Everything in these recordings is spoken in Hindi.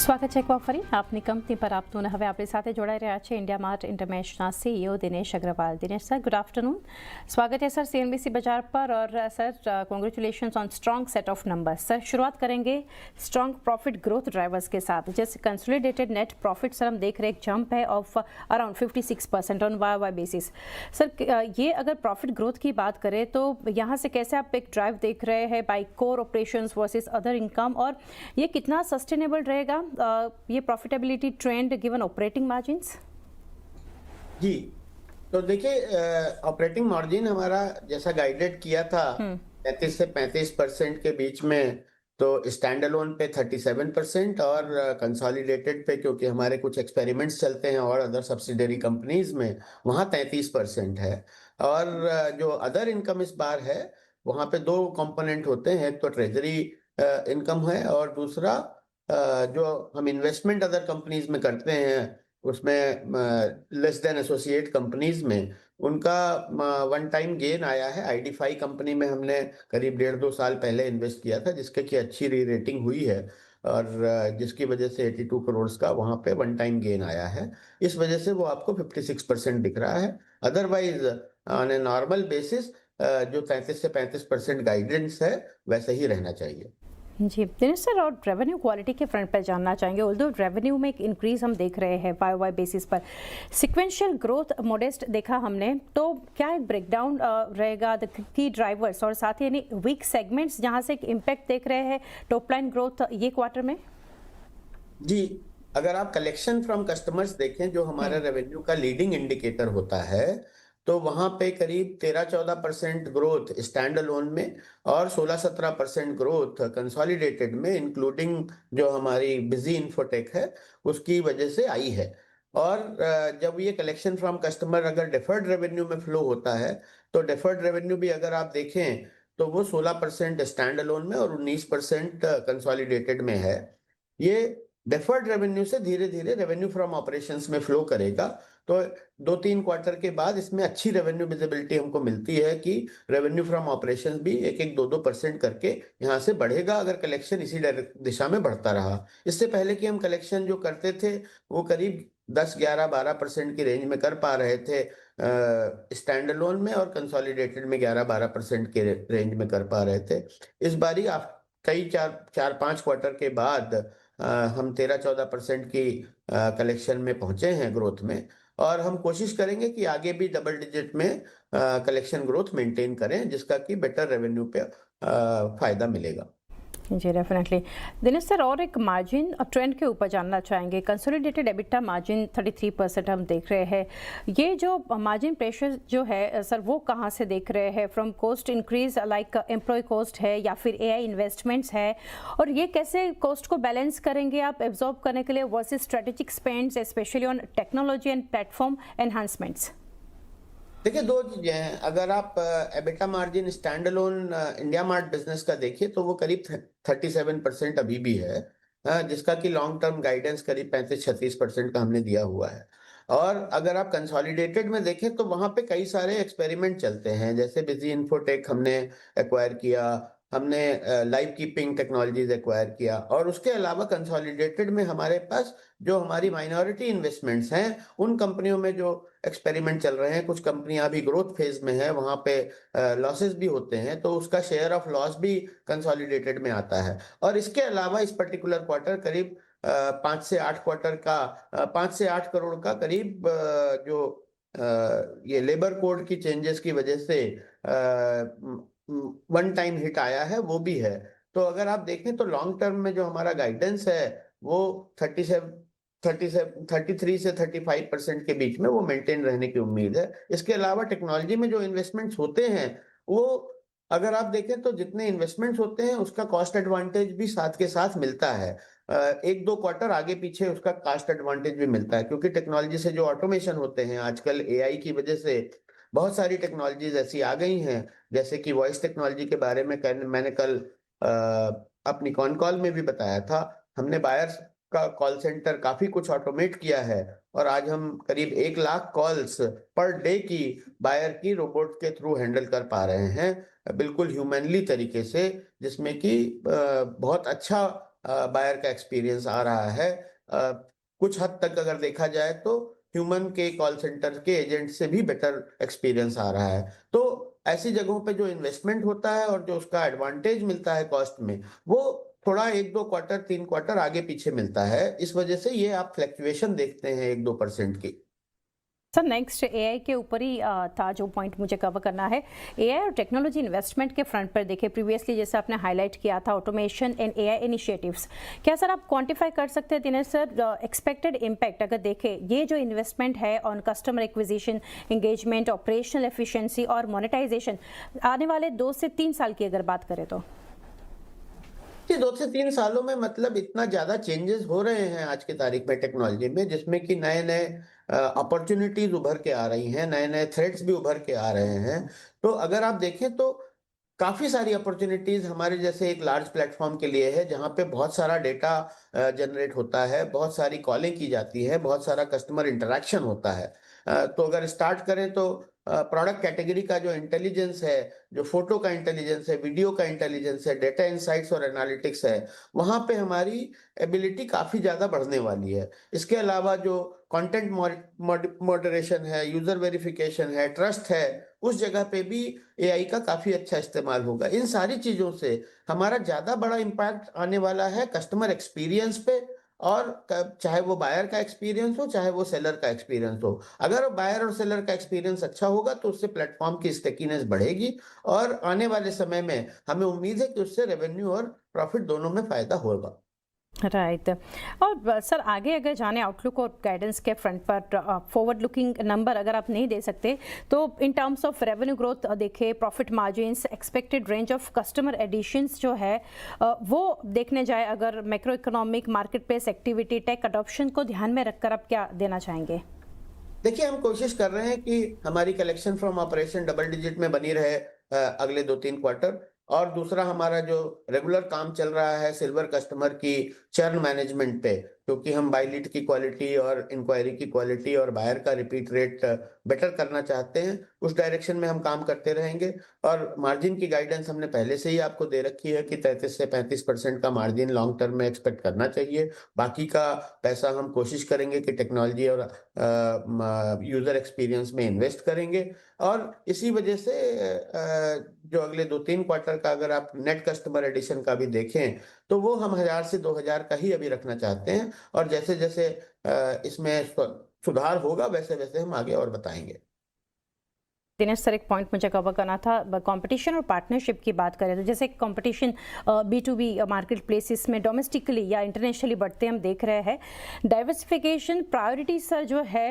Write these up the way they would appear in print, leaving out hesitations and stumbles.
સ્વાગત છે એકવાર ફરી આપની કંપની પર આપનું અને હવે આપણી સાથે જોડાઈ રહ્યા છે IndiaMART international CEO Dinesh Agarwal. Dinesh sir, good afternoon. स्वागत है सर सीएनबीसी बाजार पर। और sir, congratulations on strong set of numbers. Sir, शुरुआत करेंगे स्ट्रॉन्ग प्रॉफिट ग्रोथ ड्राइवर्स के साथ। जैसे कंसोलिडेटेड नेट प्रॉफिट सर हम देख रहे हैं एक जंप है of around 56% on Y basis. Sir, ये अगर प्रॉफिट ग्रोथ की बात करें तो यहाँ से कैसे आप एक ड्राइव देख रहे हैं by core operations versus other income, और ये कितना सस्टेनेबल रहेगा ये profitability trend given operating margins? जी, तो देखिए ऑपरेटिंग मार्जिन हमारा जैसा गाइडेड किया था 33 से 35% के बीच में, तो स्टैंड अलोन पे 37% और कंसोलिडेटेड पे, क्योंकि हमारे कुछ एक्सपेरिमेंट्स चलते हैं और अदर सब्सिडरी कंपनीज में, वहाँ 33% है। और जो अदर इनकम इस बार है वहाँ पे दो कंपोनेंट होते हैं, एक तो ट्रेजरी इनकम है और दूसरा जो हम इन्वेस्टमेंट अदर कंपनीज में करते हैं उसमें लेस देन एसोसिएट कंपनीज में उनका वन टाइम गेन आया है। आईडीफाई कंपनी में हमने करीब 1.5-2 साल पहले इन्वेस्ट किया था, जिसके की अच्छी री रेटिंग हुई है और जिसकी वजह से 82 करोड़ का वहां पे वन टाइम गेन आया है। इस वजह से वो आपको 56% दिख रहा है। Otherwise on a normal basis जो 33 से 35% गाइडेंस है वैसे ही रहना चाहिए। जी दिनेश सर, और रेवेन्यू क्वालिटी के फ्रंट पर जानना चाहेंगे। ऑल्दो रेवेन्यू में एक इंक्रीज हम देख रहे हैं वाई बेसिस पर, सिक्वेंशियल ग्रोथ मॉडेस्ट देखा हमने, तो क्या एक ब्रेकडाउन रहेगा द की ड्राइवर्स और साथ ही यानी वीक सेगमेंट्स जहां से एक इम्पैक्ट देख रहे हैं टॉप लाइन ग्रोथ ये क्वार्टर में? जी, अगर आप कलेक्शन फ्रॉम कस्टमर्स देखें जो हमारा रेवेन्यू का लीडिंग इंडिकेटर होता है, तो वहां पे करीब 13-14% ग्रोथ स्टैंड अलोन में और 16-17% ग्रोथ कंसोलिडेटेड में, इंक्लूडिंग जो हमारी बिजी इन्फोटेक है उसकी वजह से आई है। और जब ये कलेक्शन फ्रॉम कस्टमर अगर डेफर्ड रेवेन्यू में फ्लो होता है, तो डेफर्ड रेवेन्यू भी अगर आप देखें तो वो 16% स्टैंड अलोन में और 19% कंसोलिडेटेड में है। ये डेफर्ड रेवेन्यू से धीरे धीरे रेवेन्यू फ्रॉम ऑपरेशंस में फ्लो करेगा, तो 2-3 क्वार्टर के बाद इसमें अच्छी रेवेन्यू विजिबिलिटी हमको मिलती है कि रेवेन्यू फ्रॉम ऑपरेशंस भी 1-2% करके यहाँ से बढ़ेगा, अगर कलेक्शन इसी दिशा में बढ़ता रहा। इससे पहले कि हम कलेक्शन जो करते थे वो करीब 10-11-12% की रेंज में कर पा रहे थे स्टैंड अलोन में, और कंसोलिडेटेड में 11-12% के रेंज में कर पा रहे थे। इस बारी आप कई 4-5 क्वार्टर के बाद हम 13-14% की कलेक्शन में पहुंचे हैं ग्रोथ में, और हम कोशिश करेंगे कि आगे भी डबल डिजिट में कलेक्शन ग्रोथ मेंटेन करें, जिसका कि बेटर रेवेन्यू पे फायदा मिलेगा। जी डेफिनेटली। दिनेश सर, और एक मार्जिन ट्रेंड के ऊपर जानना चाहेंगे। कंसोलिडेटेड एबिटा मार्जिन 33% हम देख रहे हैं, ये जो मार्जिन प्रेशर जो है सर वो कहाँ से देख रहे हैं? From cost increase like employ cost है या फिर एआई इन्वेस्टमेंट्स है, और ये कैसे कॉस्ट को बैलेंस करेंगे आप एब्जॉर्ब करने के लिए versus strategic spends specially on technology and platform enhancements? देखिए, दो चीजें हैं। अगर आप EBITDA margin stand alone India mart business का देखिए तो वो करीब 37% अभी भी है, जिसका कि लॉन्ग टर्म गाइडेंस करीब 35-36% का हमने दिया हुआ है। और अगर आप कंसोलिडेटेड में देखें तो वहां पे कई सारे एक्सपेरिमेंट चलते हैं, जैसे बिजी इन्फोटेक हमने एक्वायर किया, हमने लाइव कीपिंग टेक्नोलॉजीज एक्वायर किया, और उसके अलावा कंसोलिडेटेड में हमारे पास जो हमारी माइनॉरिटी इन्वेस्टमेंट्स हैं उन कंपनियों में जो एक्सपेरिमेंट चल रहे हैं, कुछ कंपनियां अभी ग्रोथ फेज में है, वहां पे लॉसेस भी होते हैं, तो उसका शेयर ऑफ लॉस भी कंसोलिडेटेड में आता है। और इसके अलावा इस पर्टिकुलर क्वार्टर करीब 5 से 8 क्वार्टर का 5 से 8 करोड़ का करीब जो ये लेबर कोड की चेंजेस की वजह से वन टाइम हिट आया है, वो भी है। तो अगर आप देखें तो लॉन्ग टर्म में जो हमारा गाइडेंस है वो 33 से 35% के बीच में वो मेंटेन रहने की उम्मीद है। इसके अलावा टेक्नोलॉजी में जो इन्वेस्टमेंट्स होते हैं वो अगर आप देखें तो जितने इन्वेस्टमेंट्स होते हैं उसका कॉस्ट एडवांटेज भी साथ के साथ मिलता है। 1-2 क्वार्टर आगे पीछे उसका कॉस्ट एडवांटेज भी मिलता है, क्योंकि टेक्नोलॉजी से जो ऑटोमेशन होते हैं आजकल एआई की वजह से बहुत सारी टेक्नोलॉजीज ऐसी आ गई हैं, जैसे कि वॉइस टेक्नोलॉजी के बारे में मैंने कल अपनी कॉन कॉल में भी बताया था। हमने बायर्स का कॉल सेंटर काफी कुछ ऑटोमेट किया है, और आज हम करीब 1 लाख कॉल्स पर डे की बायर की रोबोट के थ्रू हैंडल कर पा रहे हैं, बिल्कुल ह्यूमनली तरीके से, जिसमें कि बहुत अच्छा बायर का एक्सपीरियंस आ रहा है। कुछ हद तक अगर देखा जाए तो ह्यूमन के कॉल सेंटर के एजेंट से भी बेटर एक्सपीरियंस आ रहा है। तो ऐसी जगहों पे जो इन्वेस्टमेंट होता है और जो उसका एडवांटेज मिलता है कॉस्ट में, वो थोड़ा 1-2 क्वार्टर 3 क्वार्टर आगे पीछे मिलता है। इस वजह से ये आप फ्लक्चुएशन देखते हैं 1-2% की। सर नेक्स्ट एआई के ऊपर ही था जो पॉइंट मुझे कवर करना है। एआई और टेक्नोलॉजी इन्वेस्टमेंट के फ्रंट पर देखिए, प्रीवियसली जैसे आपने हाईलाइट किया था ऑटोमेशन एंड एआई इनिशिएटिव्स, क्या सर आप क्वांटिफाई कर सकते हैं दिनेश सर एक्सपेक्टेड इम्पैक्ट अगर देखें ये जो इन्वेस्टमेंट है on customer acquisition, engagement, operational efficiency और मोनेटाइजेशन आने वाले 2 से 3 साल की अगर बात करें तो? जी, 2 से 3 सालों में मतलब इतना ज़्यादा चेंजेस हो रहे हैं आज की तारीख में टेक्नोलॉजी में, जिसमें कि नए-नए अपॉर्च्युनिटीज़ उभर के आ रही हैं, नए-नए थ्रेट्स भी उभर के आ रहे हैं। तो अगर आप देखें तो काफ़ी सारी अपॉर्च्युनिटीज़ हमारे जैसे एक लार्ज प्लेटफ़ॉर्म के लिए है, जहाँ पे बहुत सारा डेटा जनरेट होता है, बहुत सारी कॉलिंग की जाती है, बहुत सारा कस्टमर इंटरैक्शन होता है। तो अगर स्टार्ट करें तो प्रोडक्ट कैटेगरी का जो इंटेलिजेंस है, जो फ़ोटो का इंटेलिजेंस है, वीडियो का इंटेलिजेंस है, डेटा इनसाइट्स और एनालिटिक्स है, वहाँ पे हमारी एबिलिटी काफ़ी ज़्यादा बढ़ने वाली है। इसके अलावा जो कंटेंट मॉडरेशन है, यूज़र वेरिफिकेशन है, ट्रस्ट है, उस जगह पे भी एआई का काफ़ी अच्छा इस्तेमाल होगा। इन सारी चीज़ों से हमारा ज़्यादा बड़ा इम्पैक्ट आने वाला है कस्टमर एक्सपीरियंस पे और चाहे वो बायर का एक्सपीरियंस हो, चाहे वो सेलर का एक्सपीरियंस हो। अगर बायर और सेलर का एक्सपीरियंस अच्छा होगा तो उससे प्लेटफ़ॉर्म की स्टिकीनेस बढ़ेगी और आने वाले समय में हमें उम्मीद है कि उससे रेवेन्यू और प्रॉफ़िट दोनों में फ़ायदा होगा। राइट। और सर आगे अगर जाने आउटलुक और गाइडेंस के फ्रंट पर फॉरवर्ड लुकिंग नंबर अगर आप नहीं दे सकते तो in terms of revenue growth देखें, profit margins, expected range of customer additions जो है वो देखने जाए अगर macro economic, marketplace activity, tech adoption को ध्यान में रखकर आप क्या देना चाहेंगे? देखिए, हम कोशिश कर रहे हैं कि हमारी collection from operation double digit में बनी रहे अगले 2-3 क्वार्टर और दूसरा हमारा जो रेगुलर काम चल रहा है सिल्वर कस्टमर की चर्न मैनेजमेंट पे, क्योंकि हम बाय लीड की क्वालिटी और इंक्वायरी की क्वालिटी और बायर का रिपीट रेट बेटर करना चाहते हैं, उस डायरेक्शन में हम काम करते रहेंगे। और मार्जिन की गाइडेंस हमने पहले से ही आपको दे रखी है कि 33 से 35% का मार्जिन लॉन्ग टर्म में एक्सपेक्ट करना चाहिए। बाकी का पैसा हम कोशिश करेंगे कि टेक्नोलॉजी और यूज़र एक्सपीरियंस में इन्वेस्ट करेंगे और इसी वजह से जो अगले 2-3 क्वार्टर का अगर आप नेट कस्टमर एडिशन का भी देखें, तो वो हम 1000 से 2000 का ही अभी रखना चाहते हैं और जैसे-जैसे इसमें सुधार होगा वैसे-वैसे हम आगे और बताएँगे। दिनेश सर एक पॉइंट मुझे कवर करना था, कंपटीशन और पार्टनरशिप की बात करें तो जैसे कंपटीशन B2B मार्केट प्लेसेस में डोमेस्टिकली या इंटरनेशनली बढ़ते हम देख रहे हैं, डाइवर्सिफिकेशन प्रायोरिटी सर जो है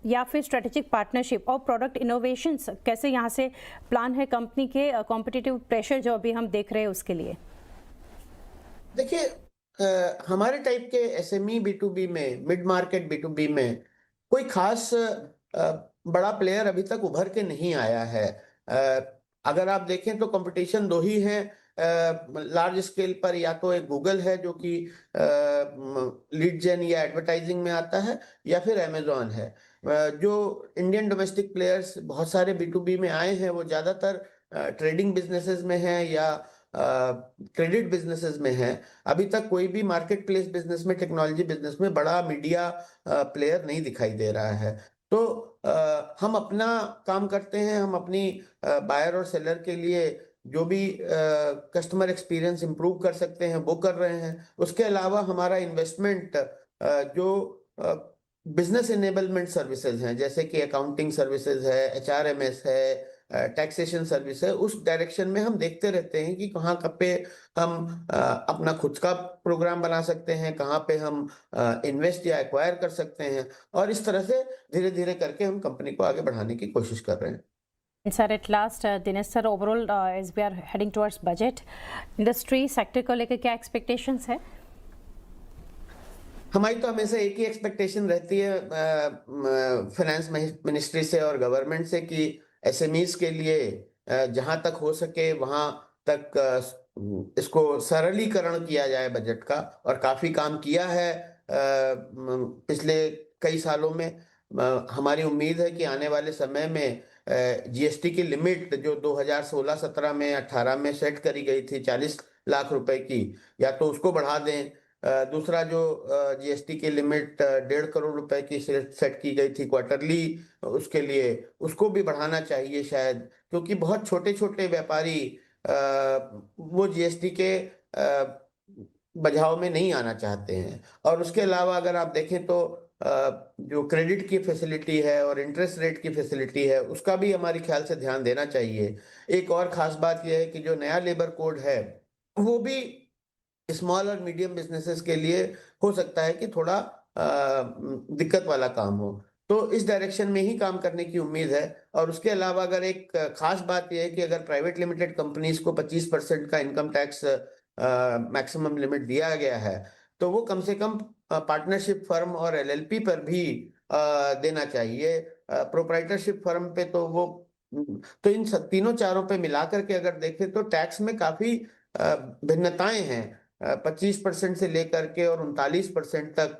या फिर स्ट्रेटेजिक पार्टनरशिप और प्रोडक्ट इनोवेशन कैसे यहाँ से प्लान है कंपनी के, कॉम्पिटिटिव प्रेशर जो अभी हम देख रहे हैं उसके लिए? देखिए हमारे टाइप के एसएमई B2B में, मिड मार्केट B2B में कोई खास बड़ा प्लेयर अभी तक उभर के नहीं आया है। अगर आप देखें तो कंपटीशन 2 ही हैं लार्ज स्केल पर, या तो एक गूगल है जो कि लीड जेन या एडवर्टाइजिंग में आता है, या फिर अमेज़न है। जो इंडियन डोमेस्टिक प्लेयर्स बहुत सारे B2B में आए हैं वो ज़्यादातर ट्रेडिंग बिज़नेसेस में हैं या क्रेडिट बिज़नेसेस में हैं। अभी तक कोई भी मार्केट प्लेस बिज़नेस में, टेक्नोलॉजी बिज़नेस में बड़ा मीडिया प्लेयर नहीं दिखाई दे रहा है। तो हम अपना काम करते हैं, हम अपनी बायर और सेलर के लिए जो भी कस्टमर एक्सपीरियंस इम्प्रूव कर सकते हैं वो कर रहे हैं। उसके अलावा हमारा इन्वेस्टमेंट जो बिज़नेस इनेबलमेंट सर्विसेज हैं, जैसे कि अकाउंटिंग सर्विसेज है, एचआरएमएस है, टैक्सेशन सर्विस है, उस डायरेक्शन में हम देखते रहते हैं कि कहाँ पे हम अपना खुद का प्रोग्राम बना सकते हैं, कहाँ पे हम इन्वेस्ट या एक्वायर कर सकते हैं और इस तरह से धीरे-धीरे करके हम कंपनी को आगे बढ़ाने की कोशिश कर रहे हैं। Sir at last Dinesh sir overall as we are heading towards budget, industry sector को लेकर क्या एक्सपेक्टेशंस है? हमारी तो हमेशा एक ही एक्सपेक्टेशन रहती है फाइनेंस मिनिस्ट्री से और गवर्नमेंट से कि एसएमईज के लिए जहां तक हो सके वहां तक इसको सरलीकरण किया जाए बजट का, और काफी काम किया है पिछले कई सालों में। हमारी उम्मीद है कि आने वाले समय में जीएसटी की लिमिट जो 2016-17 में 18 में सेट करी गई थी 40 लाख रुपए की, या तो उसको बढ़ा दें। दूसरा जो जीएसटी की लिमिट 1.5 करोड़ रुपए की सेट की गई थी क्वार्टरली, उसके लिए उसको भी बढ़ाना चाहिए शायद, क्योंकि बहुत छोटे छोटे व्यापारी वो जीएसटी के बझाव में नहीं आना चाहते हैं। और उसके अलावा अगर आप देखें तो जो क्रेडिट की फैसिलिटी है और इंटरेस्ट रेट की फैसिलिटी है, उसका भी हमारे ख्याल से ध्यान देना चाहिए। एक और खास बात यह है कि जो नया लेबर कोड है, वो भी स्मॉल और मीडियम बिजनेसेस के लिए हो सकता है कि थोड़ा दिक्कत वाला काम हो। तो इस डायरेक्शन में ही काम करने की उम्मीद है। और उसके अलावा अगर एक खास बात यह है कि अगर प्राइवेट लिमिटेड कंपनीज को 25% का इनकम टैक्स मैक्सिमम लिमिट दिया गया है, तो वो कम से कम पार्टनरशिप फर्म और एलएलपी पर भी देना चाहिए। प्रोप्राइटरशिप फर्म पे तो वो तो इन तीनों चारों पे मिला करके अगर देखें तो टैक्स में काफी भिन्नताएं हैं, 25% से लेकर के और 39% तक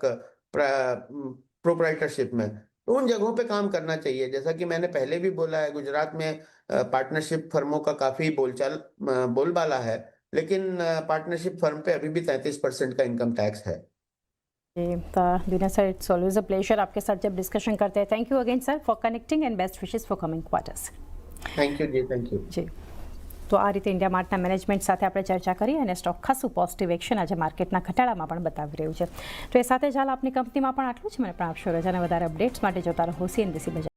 प्रोप्राइटरशिप में। तो उन जगहों पे काम करना चाहिए। जैसा कि मैंने पहले भी बोला है, गुजरात में पार्टनरशिप फर्मों का काफी बोलबाला है, लेकिन पार्टनरशिप फर्म पे अभी भी 33% का इनकम टैक्स है। जी, Dinesh sir, it's always a pleasure आपके साथ जब डिस्कशन करते हैं। Thank you again sir for connecting and best wishes for coming quarters. Thank you જી, થેન્ક યુ જી, તો આ રીતે ઇન્ડિયા માર્ટના મેનેજમેન્ટ સાથે આપણે ચર્ચા કરી અને સ્ટોક ખાસું પોઝિટિવ એક્શન આજે માર્કેટના ઘટાડામાં પણ બતાવી રહ્યું છે। તો એ સાથે જ હાલ આપની કંપનીમાં પણ આટલું જ। મને પણ આપશો રજાના વધારે અપડેટ્સ માટે જોતા રહો CNBC બજાર।